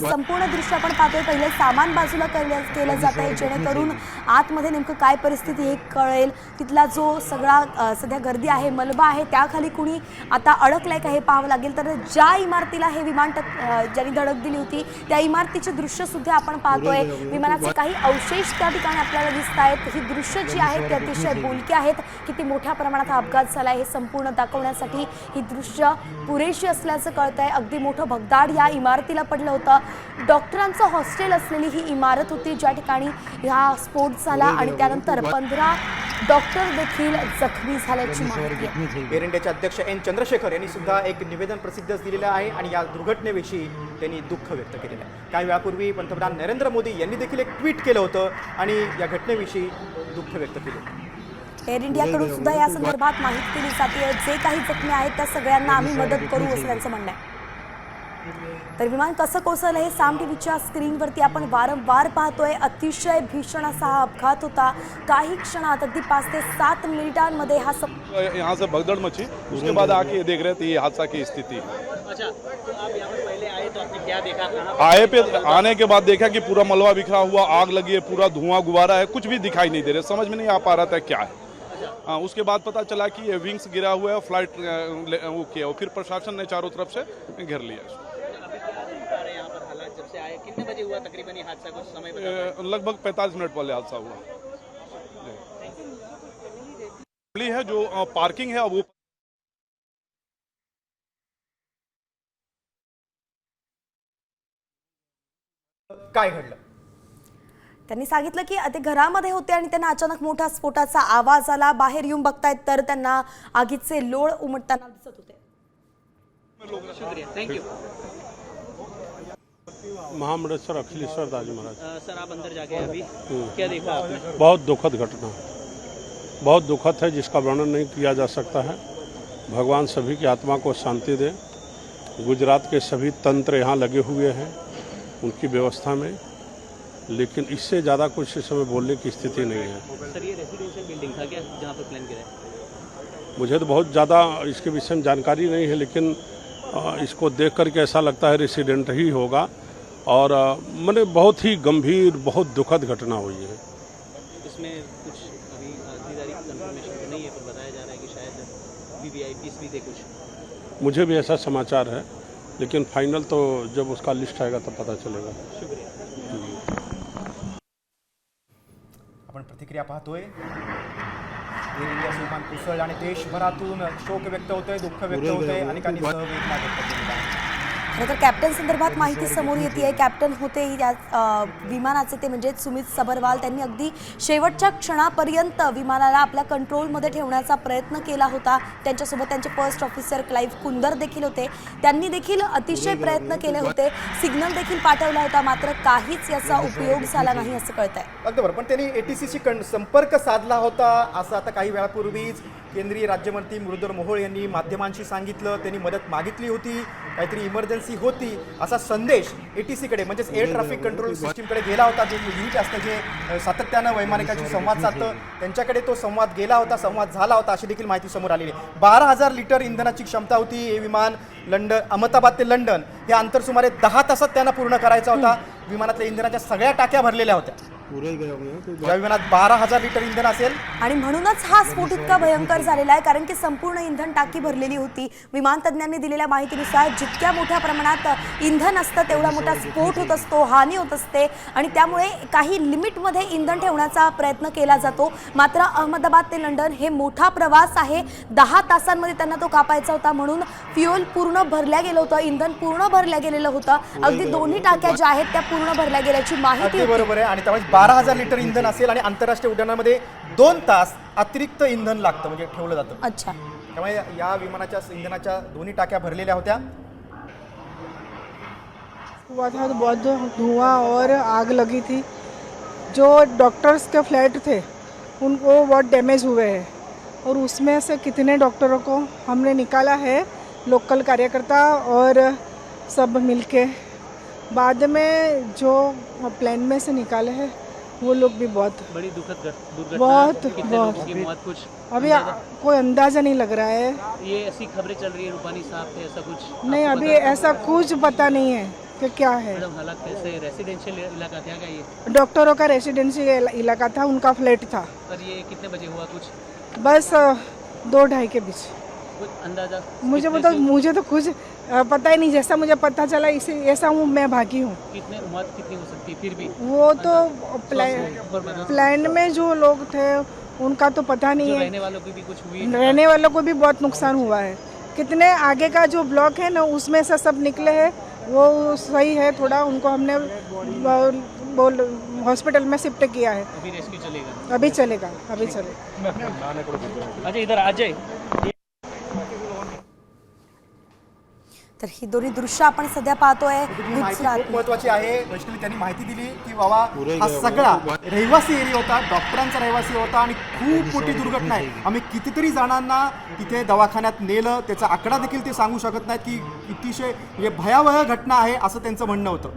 संपूर्ण दृश्य आपण पाहतोय। पहिले सामान बाजूला केलं जात आहे जेणेकरून आतमध्ये नेमकं काय परिस्थिती हे कळेल। तिथला जो सगळा सध्या गर्दी आहे, मलबा आहे, त्याखाली कुणी आता अडकलाय का हे पाहावं लागेल। तर ज्या इमारतीला हे विमान ज्यांनी धडक दिली होती त्या इमारतीचे दृश्य सुद्धा आपण पाहतोय। विमानाचे काही अवशेष त्या ठिकाणी आपल्याला दिसत आहेत। ही दृश्य जी आहेत ती अतिशय बोलकी आहेत। किती मोठ्या प्रमाणात हा अपघात झाला हे संपूर्ण दाखवण्यासाठी ही दृश्य पुरेशी असल्याचं कळतंय। अगदी मोठं भगदाड या इमारतीला पडलं होतं। डॉक्टरांचं हॉस्टेल असलेली ही इमारत होती ज्या ठिकाणी हा स्फोट झाला आणि त्यानंतर 15 डॉक्टर देखील जखमी झाल्याची माहिती आहे। एअर इंडियाचे अध्यक्ष एन चंद्रशेखर यांनी सुद्धा एक निवेदन प्रसिद्ध दिलेलं आहे आणि या दुर्घटनेविषयी त्यांनी दुःख व्यक्त केलेलं आहे। काही वेळापूर्वी पंतप्रधान नरेंद्र मोदी यांनी देखील एक ट्विट केलं होतं आणि या घटनेविषयी दुःख व्यक्त केलं। एअर इंडियाकडून सुद्धा या संदर्भात माहिती दिली जाते। जे काही जखमी आहेत त्या सगळ्यांना आम्ही मदत करू असं त्यांचं म्हणणं आहे। तर विमान कसं कोसळलं हे साम टीव्हीच्या स्क्रीनवरती आपण वारंवार पाहतोय। अतिशय भीषण असा हा अपघात होता। काही क्षणात अगदी 5 ते 7 मिनिटांमध्ये हा यहाँ से भगदड़ मची, उसके बाद आके देख रहे थे ये हादसा की स्थिति। अच्छा, तो आप यहाँ पर पहले आए तो आपने क्या देखा? आए पे आने के बाद देखा कि पूरा मलबा बिखरा हुआ, आग लगी है, पूरा धुआं गुबारा है, कुछ भी दिखाई नहीं दे रहा, समझ में नहीं आ पा रहा था क्या है। उसके बाद पता चला कि ये विंग्स गिरा हुआ है, फ्लाइट वो किया, और फिर प्रशासन ने चारों तरफ से घेर लिया। यहाँ पर हालात जब से आए कितने बजे हुआ तकरीबन ये हादसा? कुछ समय बता? लगभग 45 मिनट पहले हादसा हुआ है। जो पार्किंग है वो काय घडलं? त्यांनी सांगितलं की ते घरामध्ये होते आणि त्यांना अचानक मोठा स्फोटाचा आवाज आला। बाहेर येऊन बघतायत तर त्यांना आगीचे लोळ उमटताना दिसत होते। शुक्रिया, thank you. Mahamandaleshwar Akhileshwar Das Maharaj. Sir, आप अंदर जाके अभी क्या देखा आपने? बहुत दुखद घटना, बहुत दुखद है जिसका वर्णन नहीं किया जा सकता है। भगवान सभी की आत्मा को शांति दे। गुजरात के सभी तंत्र यहाँ लगे हुए हैं उनकी व्यवस्था में, लेकिन इससे ज़्यादा कुछ इस समय बोलने की स्थिति नहीं है। सर, ये रेसिडेंशियल बिल्डिंग था क्या जहाँ पर प्लेन गिरा? मुझे तो बहुत ज़्यादा इसके विषय में जानकारी नहीं है, लेकिन इसको देख करके ऐसा लगता है रेसिडेंट ही होगा। और मैंने बहुत ही गंभीर, बहुत दुखद घटना हुई है। इसमें कुछ अभी आधिकारिक कंफर्मेशन तो नहीं है, पर बताया जा रहा है कि शायद वीवीआईपीस भी थे कुछ। मुझे भी ऐसा समाचार है, लेकिन फाइनल तो जब उसका लिस्ट आएगा तब पता चलेगा। शुक्रिया। आपण प्रतिक्रिया पाहतोय। एअर इंडियाचं विमान कोसळलं आणि देशभरातून शोक व्यक्त होतोय, दुःख व्यक्त होतंय, अनेकांनी सहवेदना व्यक्त केलेल्या आहेत। खरं तर कॅप्टन संदर्भात माहिती समोर येते। कॅप्टन होते या विमानाचे, ते म्हणजे सुमित सबरवाल। त्यांनी अगदी शेवटच्या क्षणापर्यंत विमानाला आपल्या कंट्रोलमध्ये ठेवण्याचा प्रयत्न केला होता। त्यांच्यासोबत त्यांचे फर्स्ट ऑफिसर क्लाइव्ह कुंदर देखील होते। त्यांनी देखील अतिशय प्रयत्न केले होते, सिग्नल देखील पाठवला होता, मात्र काहीच याचा उपयोग झाला नाही असं कळतंय। अगदी बरोबर, पण त्यांनी एटीसीशी संपर्क साधला होता असं आता काही वेळापूर्वीच केंद्रीय राज्यमंत्री मुरलीधर मोहोळ यांनी माध्यमांशी सांगितलं। त्यांनी मदत मागितली होती, काहीतरी इमर्जन्सी होती असा संदेश एटीसीकडे म्हणजेच एअर ट्रॅफिक कंट्रोल सिस्टीमकडे गेला होता। जे युनिट असतं जे सातत्यानं वैमानिकांशी संवाद साधतं त्यांच्याकडे तो संवाद गेला होता, संवाद झाला होता अशी देखील माहिती समोर आलेली आहे। 12,000 लिटर इंधनाची क्षमता होती। हे विमान अहमदाबाद ते लंडन हे अंतर सुमारे 10 तासात त्यांना पूर्ण करायचा होता। विमानातल्या इंधनाच्या सगळ्या टाक्या भरलेल्या होत्या। या विमानात 12,000 लिटर इंधन असेल आणि म्हणूनच हा स्फोट इतका भयंकर झालेला आहे, कारण की संपूर्ण इंधन टाकी भरलेली होती। विमान तज्ञांनी दिलेल्या माहितीनुसार जितक्या मोठ्या प्रमाणात इंधन असतं तेवढा मोठा स्फोट होत असतो, हानी होत असते आणि त्यामुळे काही लिमिटमध्ये इंधन ठेवण्याचा प्रयत्न केला जातो। मात्र अहमदाबाद ते लंडन हे मोठा प्रवास आहे, 10 तासांमध्ये त्यांना तो कापायचा होता, म्हणून फ्युएल पूर्ण भरल्या गेलं होतं, इंधन पूर्ण भरल्या गेलेलं होतं। अगदी दोन्ही टाक्या ज्या आहेत त्या पूर्ण भरल्या गेल्याची माहिती होती। बरोबर आहे, आणि त्यामुळे 12,000 लिटर इंधन असेल आणि आंतरराष्ट्रीय उड्डाणामध्ये 2 तास अतिरिक्त इंधन लागतं, म्हणजे ठेवलं जातं। अच्छा, त्यामुळे या विमानाच्या इंधनाच्या दोन्ही टाक्या भरलेल्या होत्या। हुआ था तो बहुत धुआं और आग लगी थी। जो डॉक्टर्स के फ्लैट थे उनको बहुत डैमेज हुए हैं और उसमें से कितने डॉक्टरों को हमने निकाला है, लोकल कार्यकर्ता और सब मिलके। बाद में जो प्लेन में से निकाले हैं वो लोग भी बहुत बड़ी दुखद दुर्घटना। बहुत कितने लोगों की मौत? कुछ अभी कोई अंदाज़ा नहीं लग रहा है। ये ऐसी खबरें चल रही है रूपानी साहब थे, ऐसा कुछ नहीं, अभी ऐसा कुछ पता नहीं है। कि क्या है। मैडम हालात कैसे, रेसिडेंशियल इलाका था क्या ये? डॉक्टरों का रेसिडेंशियल इलाका था, उनका फ्लैट था। पर ये कितने बजे हुआ कुछ बस 2-2:30 के बीच। कुछ अंदाजा? मुझे तो कुछ पता ही नहीं, जैसा मुझे पता चला इसे ऐसा हूँ मैं भागी हूँ। कितने उम्र कितनी हो सकती है फिर भी? वो तो प्लान में जो लोग थे उनका तो पता नहीं जो है। रहने वालों की भी कुछ हुई? रहने वालों को भी बहुत नुकसान हुआ है। कितने आगे का जो ब्लॉक है ना उसमें से सब निकले हैं, वो सही है। थोड़ा उनको हमने हॉस्पिटल में शिफ्ट किया है। अभी रेस्क्यू चलेगा? अभी चलेगा। अजय इधर अजय। तर ही दोन्ही दृश्य आपण सध्या पाहतोय माहिती खूप गुजरात। महत्वाची आहे। वैष्णवी त्यांनी माहिती दिली की बाबा हा सगळा रहिवासी एरिया होता, डॉक्टरांचा रहिवासी होता आणि खूप मोठी दुर्घटना आहे। आम्ही कितीतरी जणांना तिथे दवाखान्यात नेलं, त्याचा आकडा देखील ते सांगू शकत नाहीत की अतिशय म्हणजे भयावह घटना आहे असं त्यांचं म्हणणं होतं।